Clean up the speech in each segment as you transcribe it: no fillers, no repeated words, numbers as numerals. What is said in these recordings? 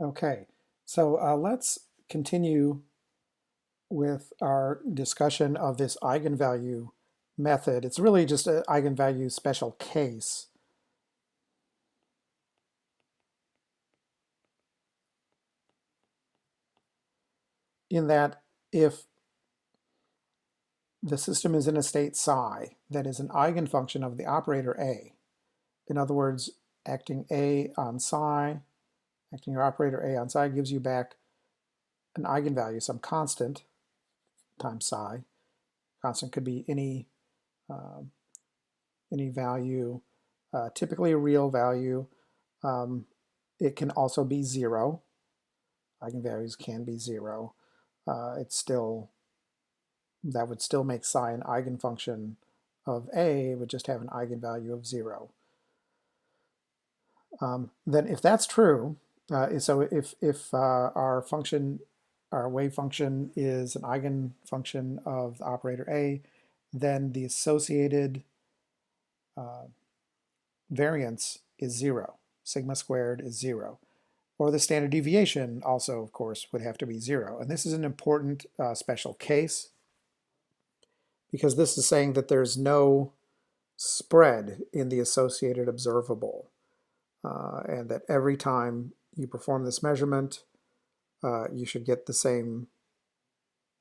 Okay, so let's continue with our discussion of this eigenvalue method. It's really just an eigenvalue special case. In that if the system is in a state psi that is an eigenfunction of the operator A, in other words, acting A on psi, acting your operator A on psi gives you back an eigenvalue, some constant times psi. Constant could be any value, typically a real value. It can also be zero. Eigenvalues can be zero. That would still make psi an eigenfunction of A. It would just have an eigenvalue of zero. Then if that's true, so if our wave function is an eigenfunction of the operator A, then the associated variance is zero. Sigma squared is zero. Or the standard deviation also, of course, would have to be zero. And this is an important special case because this is saying that there's no spread in the associated observable, and that every time you perform this measurement, you should get the same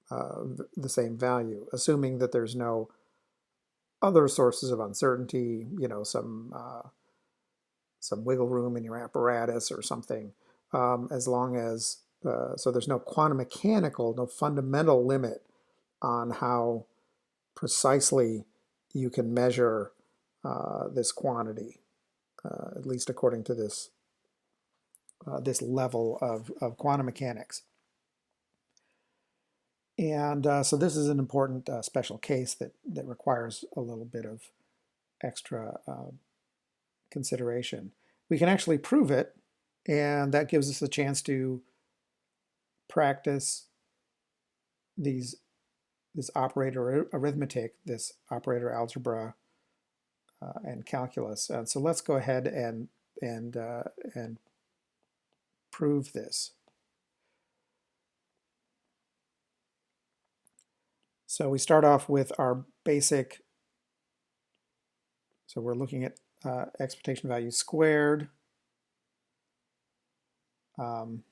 value, assuming that there's no other sources of uncertainty, some wiggle room in your apparatus or something, as long as, so there's no quantum mechanical, no fundamental limit on how precisely you can measure this quantity, at least according to this level of quantum mechanics. And so this is an important special case that requires a little bit of extra consideration. We can actually prove it, and that gives us a chance to practice this operator arithmetic, this operator algebra, and calculus. And so let's go ahead and prove this. So we start off with our basic, so we're looking at expectation value squared. And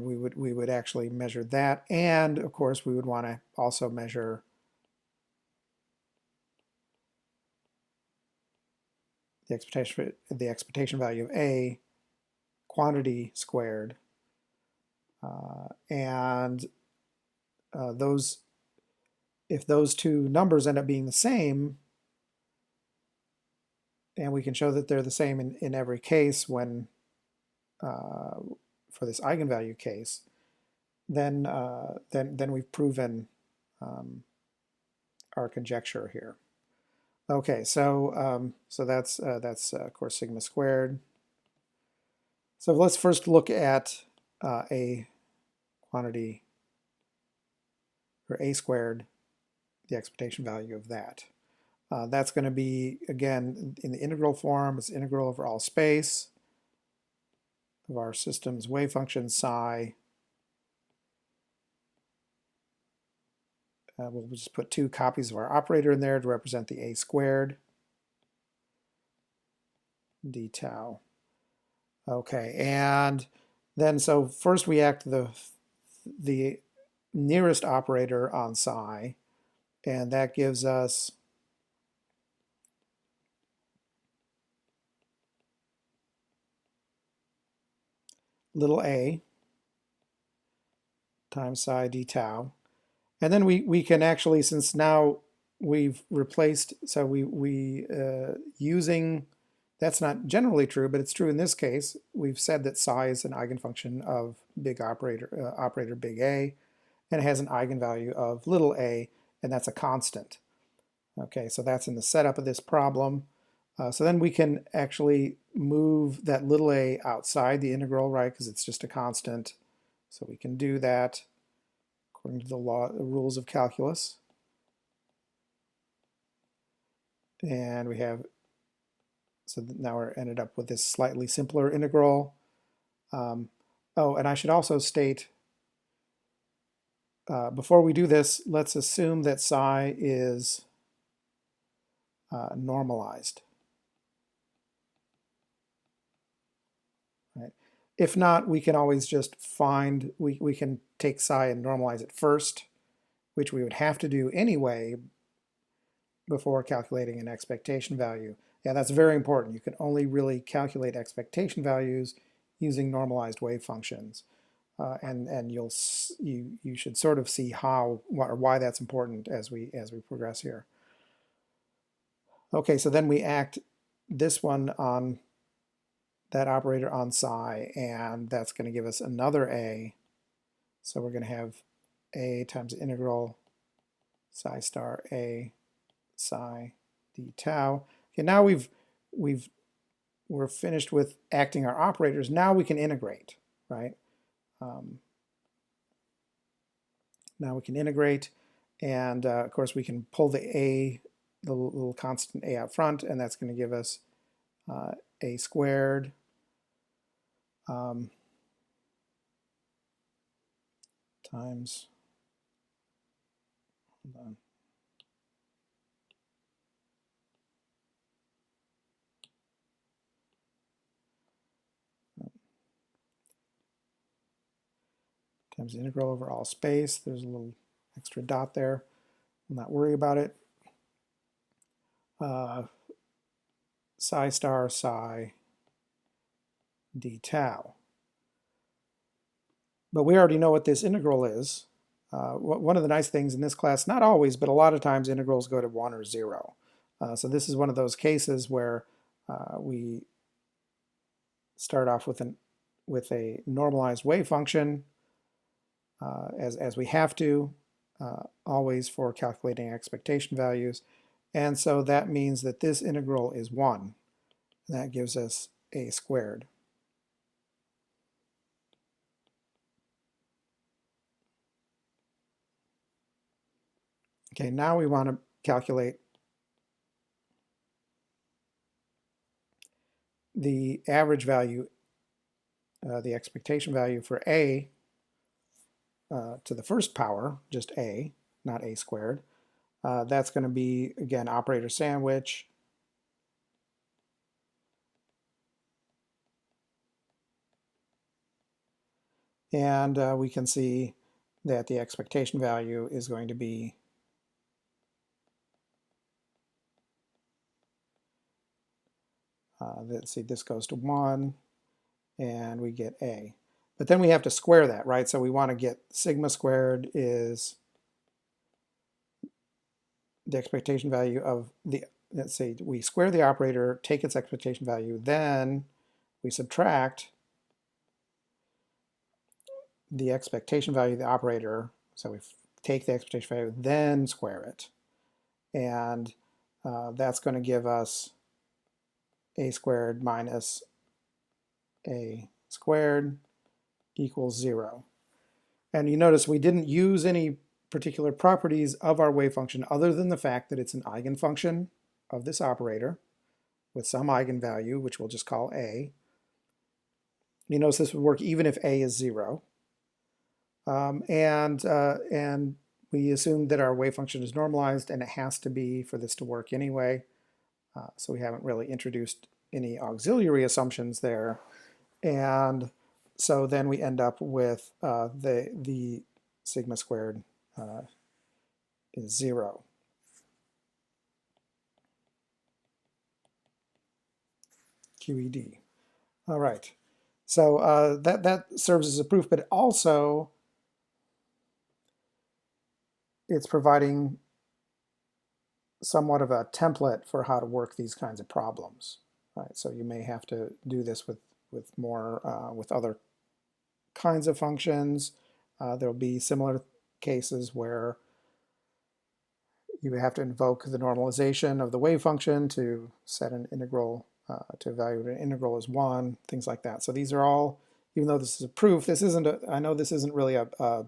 we would actually measure that, and of course we would want to also measure the expectation value of A, quantity squared, and if those two numbers end up being the same, and we can show that they're the same in every case when for this eigenvalue case, then we've proven our conjecture here. Okay, so that's of course sigma squared. So let's first look at a quantity, or A squared, the expectation value of that. That's going to be, again, in the integral form. It's integral over all space of our system's wave function psi. We'll just put two copies of our operator in there to represent the A squared d tau. Okay, and then so first we act the nearest operator on psi, and that gives us little a times psi d tau. And then we can actually, since now we've replaced, so using, that's not generally true, but it's true in this case. We've said that psi is an eigenfunction of big operator big A, and it has an eigenvalue of little a, and that's a constant. Okay, so that's in the setup of this problem. So then we can actually move that little a outside the integral, right, because it's just a constant. So we can do that according to the rules of calculus. And we have So now we're ended up with this slightly simpler integral. Oh, and I should also state, before we do this, let's assume that psi is normalized. Right? If not, we can always just find, we can take psi and normalize it first, which we would have to do anyway before calculating an expectation value. Yeah, that's very important. You can only really calculate expectation values using normalized wave functions. And you should sort of see how or why that's important as we progress here. Okay, so then we act this one on that operator on psi, and that's going to give us another a. So we're going to have a times the integral psi star a psi d tau. Okay, now we're finished with acting our operators. Now we can integrate, right? Now we can integrate, and of course we can pull the little constant a out front, and that's going to give us a squared times, hold on, times the integral over all space. There's a little extra dot there. I'll not worry about it. Psi star psi d tau. But we already know what this integral is. One of the nice things in this class, not always, but a lot of times integrals go to 1 or 0. So this is one of those cases where we start off with a normalized wave function as we have to, always for calculating expectation values. And so that means that this integral is 1. And that gives us a squared. Okay, now we want to calculate the average value, the expectation value for a to the first power, just a, not a squared. That's going to be, again, operator sandwich. And we can see that the expectation value is going to be let's see, this goes to 1, and we get a. But then we have to square that, right? So we want to get sigma squared is the expectation value of the, let's say we square the operator, take its expectation value, then we subtract the expectation value of the operator. So we take the expectation value, then square it. And that's going to give us a squared minus a squared equals 0. And you notice we didn't use any particular properties of our wave function other than the fact that it's an eigenfunction of this operator with some eigenvalue, which we'll just call a. You notice this would work even if a is 0. And we assume that our wave function is normalized, and it has to be for this to work anyway. So we haven't really introduced any auxiliary assumptions there. And so then we end up with the sigma squared is 0. QED. All right. So that serves as a proof, but also it's providing somewhat of a template for how to work these kinds of problems. Right? So you may have to do this with more with other kinds of functions. There'll be similar cases where you have to invoke the normalization of the wave function to set an integral, to evaluate an integral as 1, things like that. So these are all, even though this is a proof, this isn't I know this isn't really a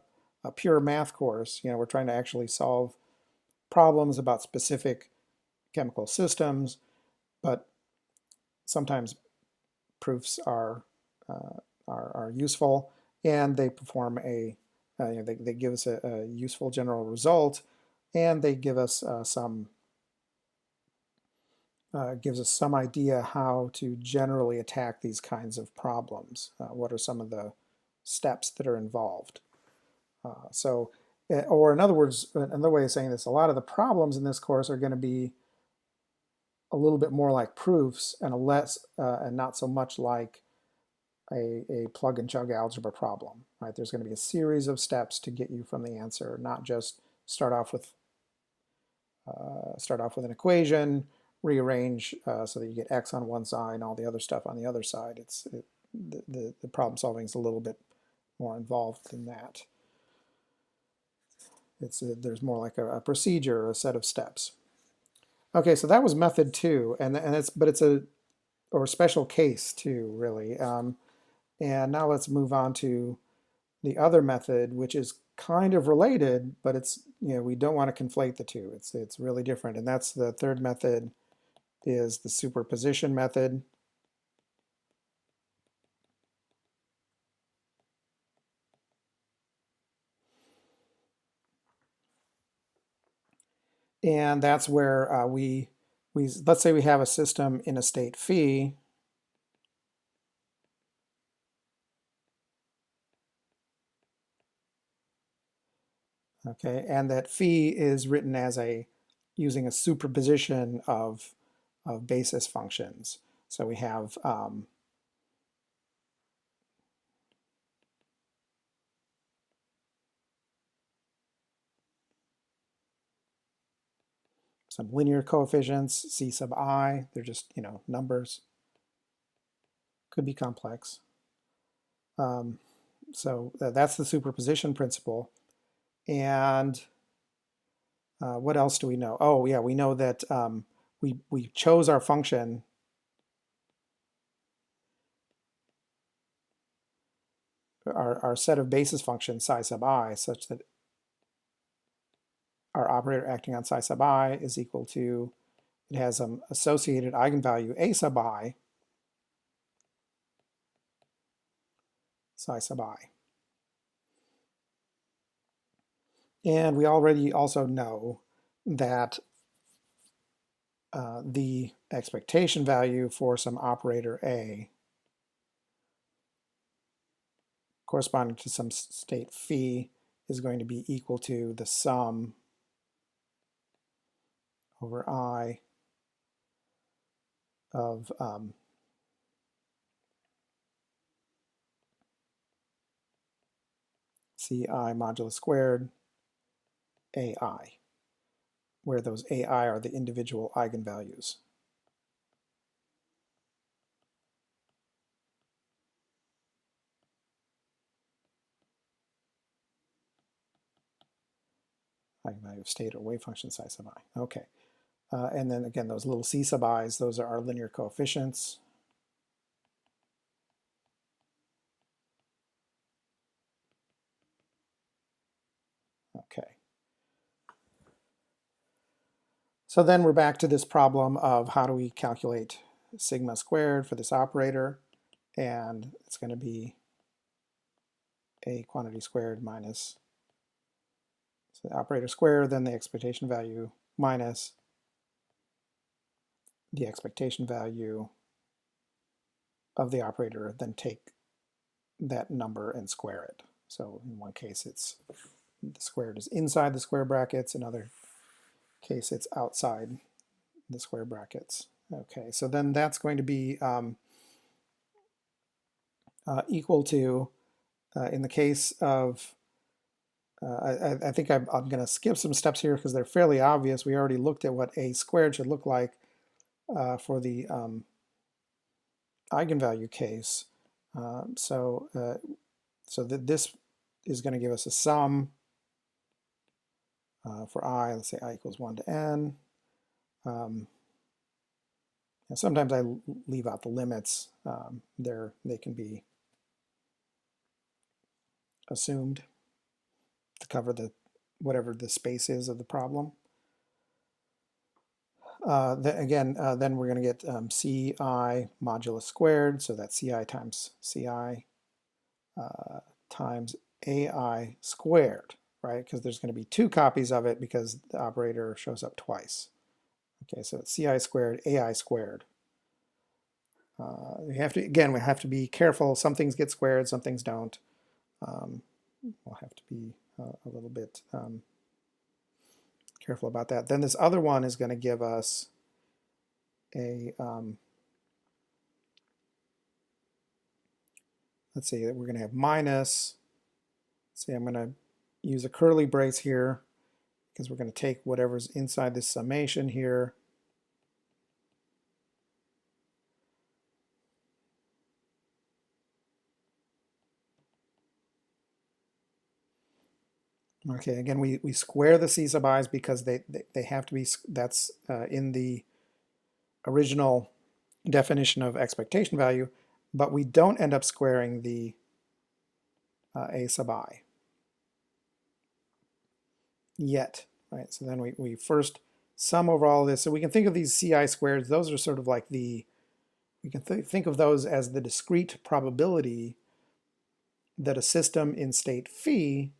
pure math course. You know, we're trying to actually solve problems about specific chemical systems, but sometimes proofs are useful, and they perform they give us a useful general result, and they give us gives us some idea how to generally attack these kinds of problems. What are some of the steps that are involved? Or in other words, another way of saying this, a lot of the problems in this course are going to be a little bit more like proofs and and not so much like a plug and chug algebra problem, right? There's going to be a series of steps to get you from the answer, not just start off with an equation, rearrange so that you get x on one side and all the other stuff on the other side. The problem solving is a little bit more involved than that. There's more like a procedure, a set of steps. Okay, so that was method 2, and it's a special case 2, really. And now let's move on to the other method, which is kind of related, but we don't want to conflate the two. It's really different, and that's the third method, is the superposition method. And that's where let's say we have a system in a state phi, okay, and that phi is written as using a superposition of basis functions. So we have some linear coefficients, c sub I, they're just, numbers. Could be complex. So that's the superposition principle. And what else do we know? Oh, yeah, we know that we chose our function our set of basis functions psi sub I such that our operator acting on psi sub I is equal to, it has an associated eigenvalue a sub I psi sub I. And we already also know that the expectation value for some operator A corresponding to some state phi is going to be equal to the sum over I of Ci modulus squared AI, where those AI are the individual eigenvalues. Eigenvalue of state or wave function psi sub I. Okay. And then again, those little c sub i's, those are our linear coefficients. Okay. So then we're back to this problem of how do we calculate sigma squared for this operator, and it's going to be a quantity squared minus the operator squared, then the expectation value minus the expectation value of the operator, then take that number and square it. So in one case it's the squared is inside the square brackets, in other case it's outside the square brackets. Okay, so then that's going to be equal to, in the case of, I think I'm going to skip some steps here because they're fairly obvious. We already looked at what a squared should look like for the eigenvalue case. So that this is going to give us a sum for I, let's say I equals 1 to n. And sometimes I leave out the limits. They can be assumed to cover whatever the space is of the problem. Then we're going to get Ci modulus squared, so that's Ci times Ci times Ai squared, right? Because there's going to be two copies of it because the operator shows up twice. Okay, so it's Ci squared, Ai squared. We have to be careful. Some things get squared, some things don't. We'll have to be a little bit careful about that. Then this other one is going to give us a, let's see, we're going to have minus, let's see, I'm going to use a curly brace here because we're going to take whatever's inside this summation here. Okay, again, we square the C sub i's because they have to be, that's in the original definition of expectation value, but we don't end up squaring the A sub I yet, right? So then we first sum over all of this. So we can think of these Ci squareds, those are sort of like the, we can think of those as the discrete probability that a system in state phi,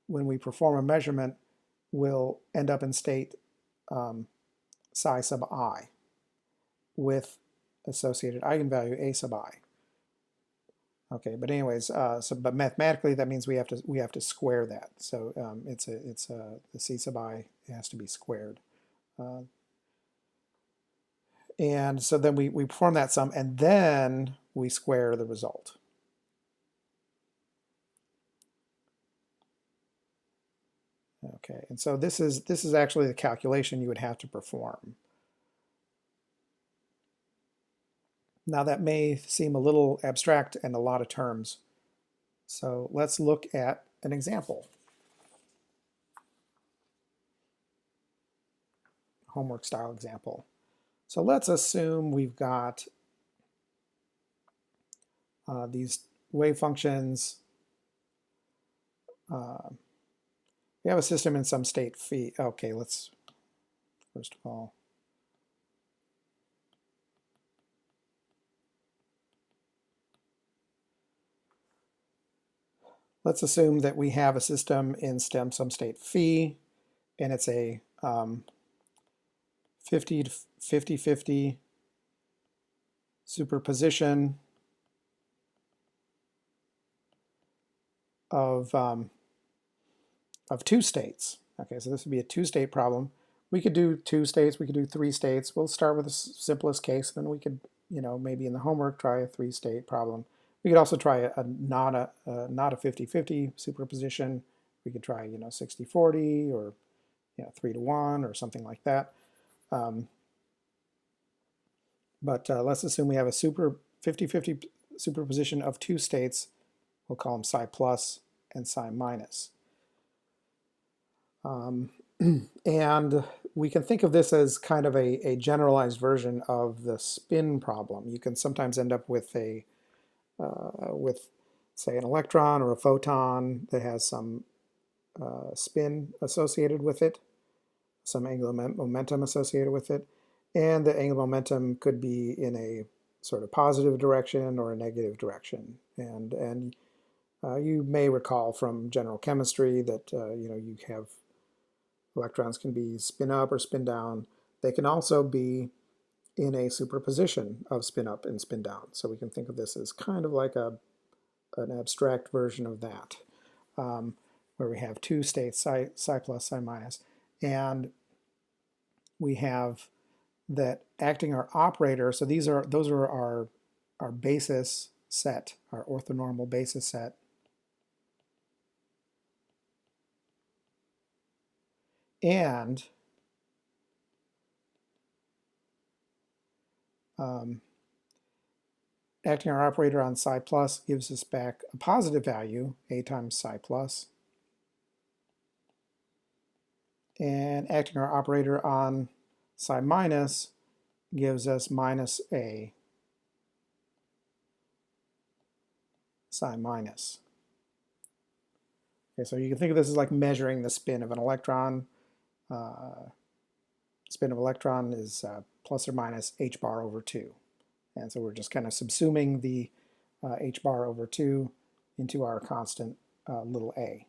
when we perform a measurement, will end up in state psi sub I with associated eigenvalue A sub I. Okay, but anyways, but mathematically that means we have to square that. So the C sub I has to be squared. And so then we perform that sum and then we square the result. Okay, and so this is actually the calculation you would have to perform. Now that may seem a little abstract and a lot of terms. So let's look at an example. Homework style example. So let's assume we've got these wave functions. We have a system in some state phi. Okay, let's first of all. Let's assume that we have a system in some state phi, and it's a 50-50 superposition of two states. Okay, so this would be a two-state problem. We could do two states, we could do three states. We'll start with the simplest case, then we could, maybe in the homework try a three-state problem. We could also try not a 50-50 superposition. We could try, 60-40 or 3-to-1 or something like that. But let's assume we have a 50-50 superposition of two states. We'll call them psi plus and psi minus. And we can think of this as kind of a generalized version of the spin problem. You can sometimes end up with say an electron or a photon that has some spin associated with it, some angular momentum associated with it, and the angular momentum could be in a sort of positive direction or a negative direction. And you may recall from general chemistry that you have electrons can be spin up or spin down. They can also be in a superposition of spin up and spin down. So we can think of this as kind of like an abstract version of that, where we have two states, psi plus, psi minus, and we have that acting our operator. So those are our basis set, our orthonormal basis set. And acting our operator on psi plus gives us back a positive value, A times psi plus. And acting our operator on psi minus gives us minus A psi minus. Okay, so you can think of this as like measuring the spin of an electron. spin of electron is plus or minus h bar over 2. And so we're just kind of subsuming the h bar over 2 into our constant little a.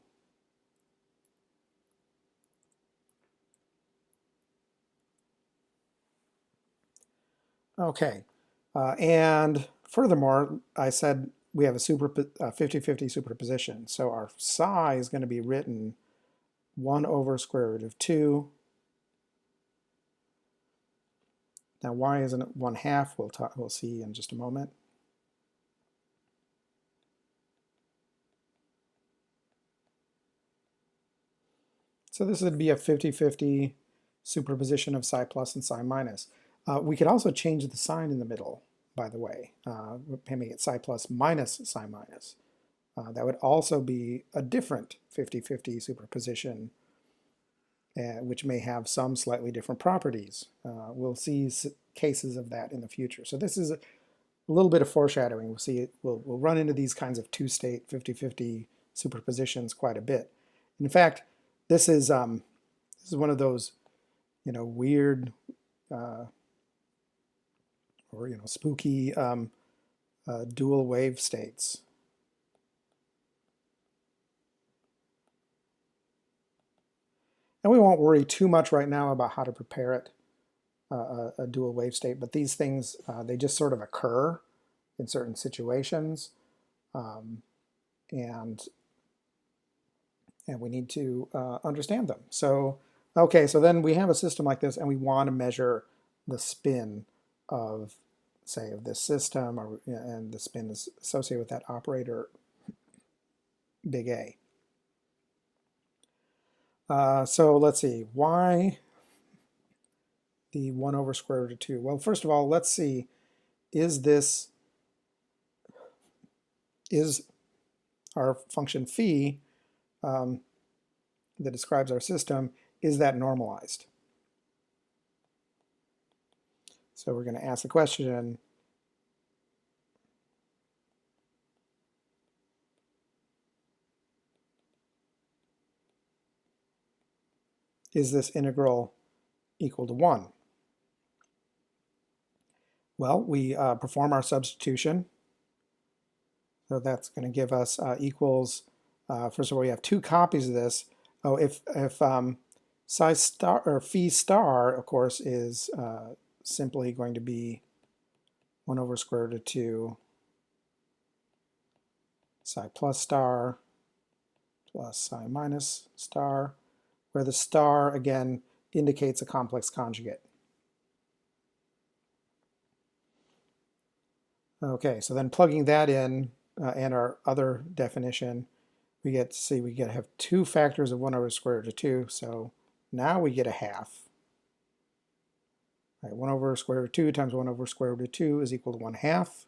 Okay, and furthermore, I said we have a 50-50 superposition. So our psi is going to be written 1 over square root of 2. Now, why isn't it 1/2? We'll see in just a moment. So this would be a 50-50 superposition of psi plus and psi minus. We could also change the sign in the middle, by the way, make it psi plus minus psi minus. That would also be a different 50-50 superposition, which may have some slightly different properties. We'll see cases of that in the future. So this is a little bit of foreshadowing. We'll see we'll run into these kinds of two-state 50-50 superpositions quite a bit. In fact, this is one of those, weird or spooky dual wave states. And we won't worry too much right now about how to prepare it, a dual wave state, but these things, they just sort of occur in certain situations, and we need to understand them. So, okay, so then we have a system like this, and we want to measure the spin of, say, of this system, and the spin is associated with that operator big A. So let's see, why the 1 over square root of 2? Well, first of all, let's see, is our function phi that describes our system, is that normalized? So we're going to ask the question, is this integral equal to 1? Well, we perform our substitution. So that's going to give us equals, first of all, we have two copies of this. Oh, if psi star, or phi star, of course, is simply going to be 1 over square root of 2 psi plus star plus psi minus star, where the star, again, indicates a complex conjugate. Okay, so then plugging that in and our other definition, we get to have two factors of 1 over square root of 2, so now we get a half. Right, 1 over square root of 2 times 1 over square root of 2 is equal to 1/2.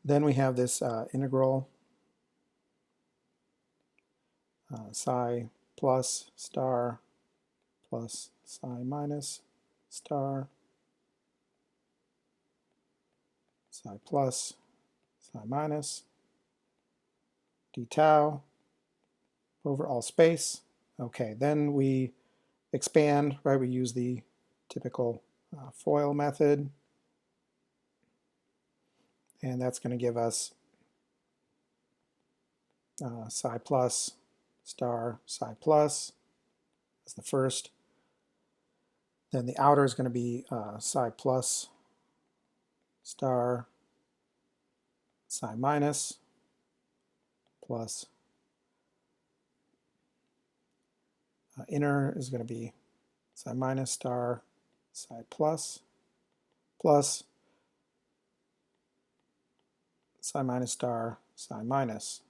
Then we have this integral psi plus star plus psi minus star psi plus psi minus d tau over all space. Okay, then we expand, right? We use the typical FOIL method, and that's going to give us psi plus star psi plus as the first. Then the outer is going to be psi plus star psi minus plus inner is going to be psi minus star psi plus plus psi minus star psi minus.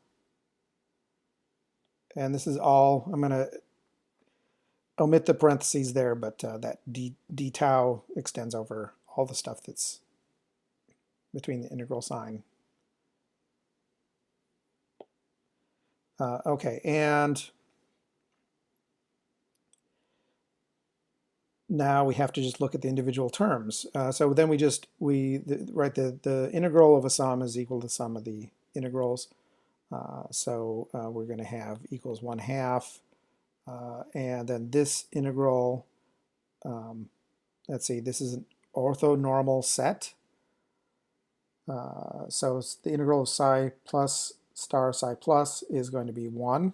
And this is all, I'm going to omit the parentheses there, but that d tau extends over all the stuff that's between the integral sign. Okay, and now we have to just look at the individual terms. So then the integral of a sum is equal to the sum of the integrals. So we're going to have equals 1/2 and then this integral, let's see, this is an orthonormal set. So the integral of psi plus star psi plus is going to be 1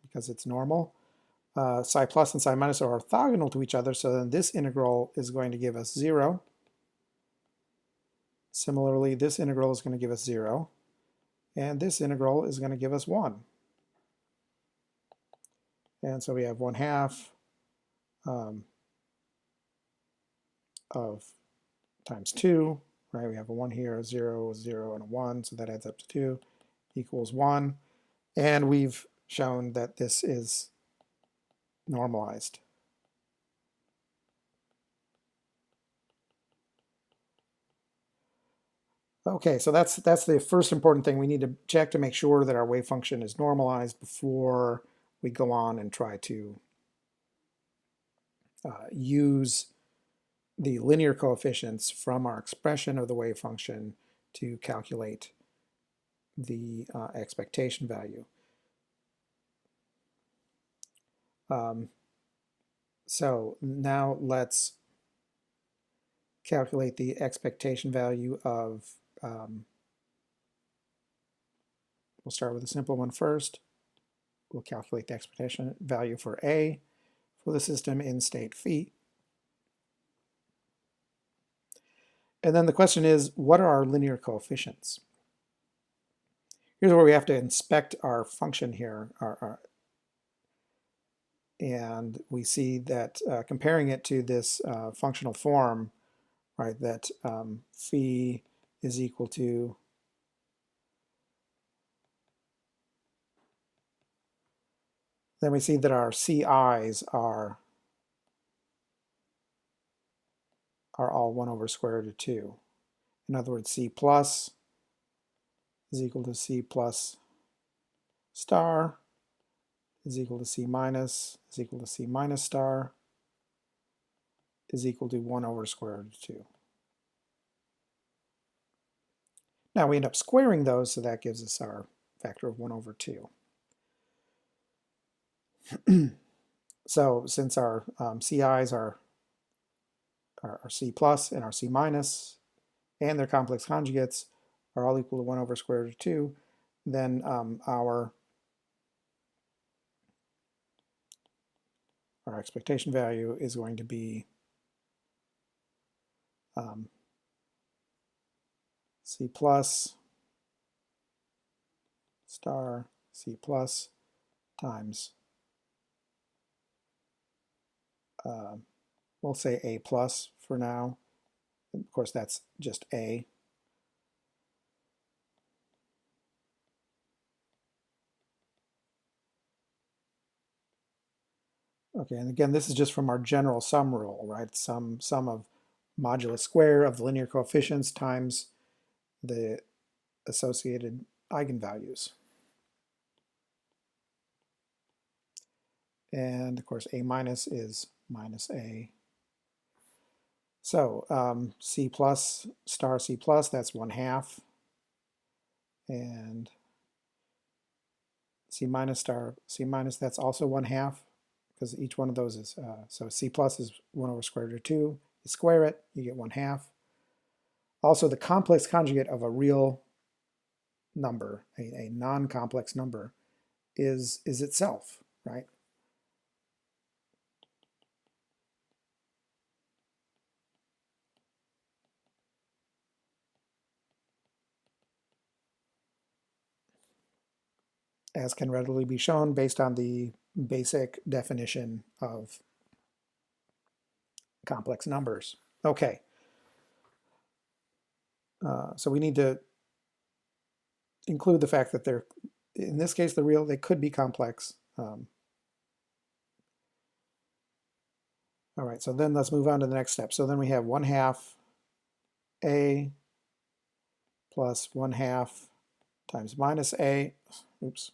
because it's normal. Psi plus and psi minus are orthogonal to each other, so then this integral is going to give us 0. Similarly, this integral is going to give us 0, and this integral is going to give us 1. And so we have 1/2 of times 2, right? We have a 1 here, a 0, a 0, and a 1, so that adds up to 2, equals 1. And we've shown that this is normalized. Okay, so that's the first important thing. We need to check to make sure that our wave function is normalized before we go on and try to use the linear coefficients from our expression of the wave function to calculate the expectation value. So now let's calculate the expectation value of, we'll start with a simple one first. We'll calculate the expectation value for A for the system in state phi. And then the question is, what are our linear coefficients? Here's where we have to inspect our function here, and we see that comparing it to this functional form, right, that phi is equal to then we see that our CIs are all 1 over square root of 2. In other words, C plus is equal to C plus star is equal to C minus is equal to C minus star is equal to 1 over square root of 2. Now we end up squaring those, so that gives us our factor of 1 over 2. So since our CIs are C plus and our C minus, and their complex conjugates are all equal to 1 over square root of 2, then our expectation value is going to be C plus star C plus times, we'll say A plus for now. Of course, that's just A. Okay, and again, this is just from our general sum rule, right? Sum of modulus square of the linear coefficients times the associated eigenvalues. And of course, A minus is minus A. So C plus star C plus, that's 1/2. And C minus star C minus, that's also 1/2, because each one of those is, so C plus is 1 over square root of 2. You square it, you get 1/2. Also, the complex conjugate of a real number, a non-complex number, is itself, right? As can readily be shown based on the basic definition of complex numbers. Okay. So we need to include the fact that they're, in this case, they could be complex. All right, so then let's move on to the next step. So then we have 1/2 A plus 1/2 times minus A. Oops.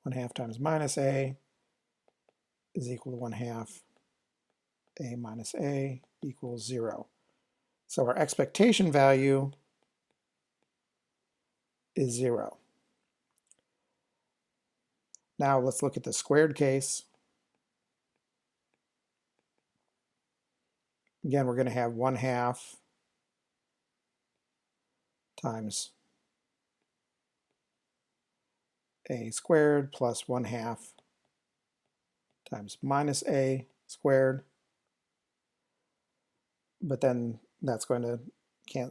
One-half times minus A is equal to 1/2 A minus A equals 0. So our expectation value is 0. Now let's look at the squared case. Again, we're going to have 1/2 times a squared plus 1/2 times minus a squared. But then that's going to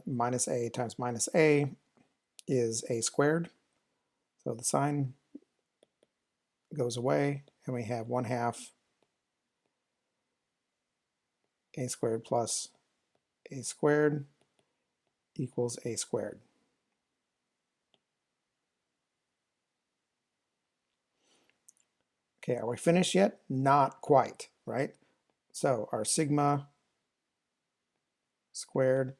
minus a times minus a is a squared. So the sign goes away, and we have 1/2 a squared plus a squared equals a squared. Okay, are we finished yet? Not quite, right? So our sigma squared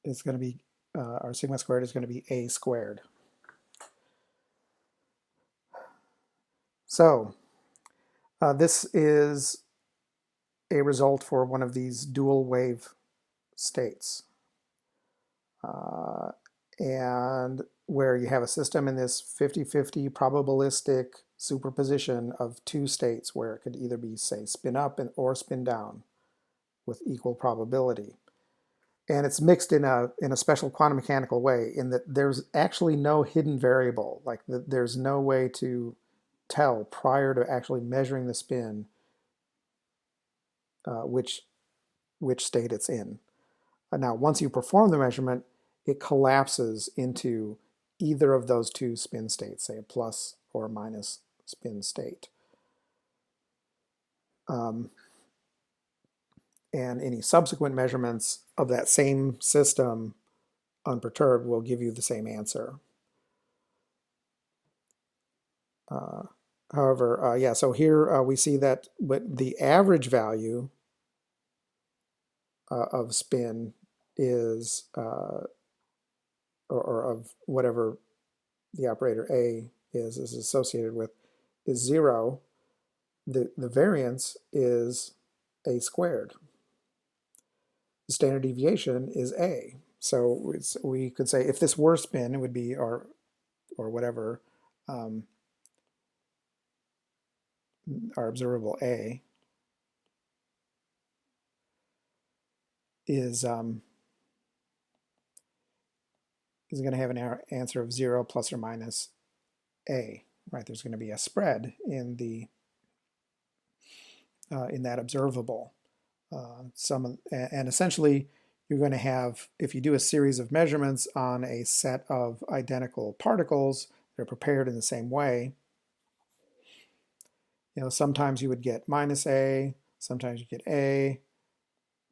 is going to be, our sigma squared is going to be a squared. So this is a result for one of these dual wave states. And where you have a system in this 50-50 probabilistic superposition of two states where it could either be, say, spin up or spin down with equal probability. And it's mixed in a special quantum mechanical way in that there's actually no hidden variable. Like there's no way to tell prior to actually measuring the spin which state it's in. Now, once you perform the measurement, it collapses into either of those two spin states, say a plus or a minus spin state. And any subsequent measurements of that same system unperturbed will give you the same answer. However, yeah, so here we see that the average value of spin is, or of whatever the operator A is associated with, is 0. The variance is a squared. The standard deviation is a. So we could say if this were spin, it would be, or whatever, our observable A is going to have an answer of 0 plus or minus A, right? There's going to be a spread in the in that observable. And essentially, you're going to have, if you do a series of measurements on a set of identical particles that are prepared in the same way, you know, sometimes you would get minus A, sometimes you get A,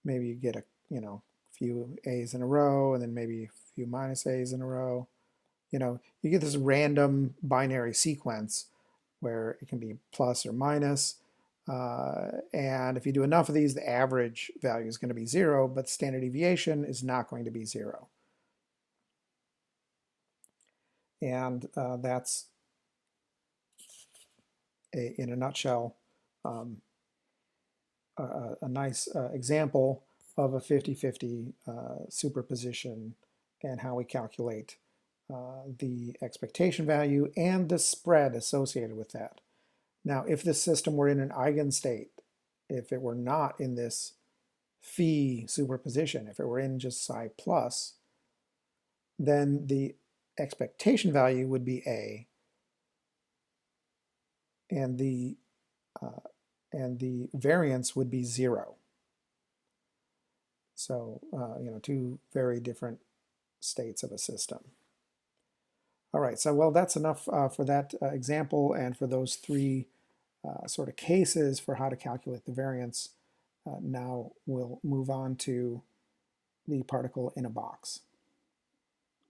maybe you get a, you know, few A's in a row, and then maybe a few minus A's in a row. You know, you get this random binary sequence where it can be plus or minus. And if you do enough of these, the average value is going to be 0, but standard deviation is not going to be 0. And that's, in a nutshell, a nice example of a 50-50 superposition and how we calculate the expectation value and the spread associated with that. Now, if this system were in an eigenstate, if it were not in this phi superposition, if it were in just psi plus, then the expectation value would be A, and the variance would be 0. So, you know, two very different states of a system. All right, so well, that's enough for that example and for those three sort of cases for how to calculate the variance. Now we'll move on to the particle in a box.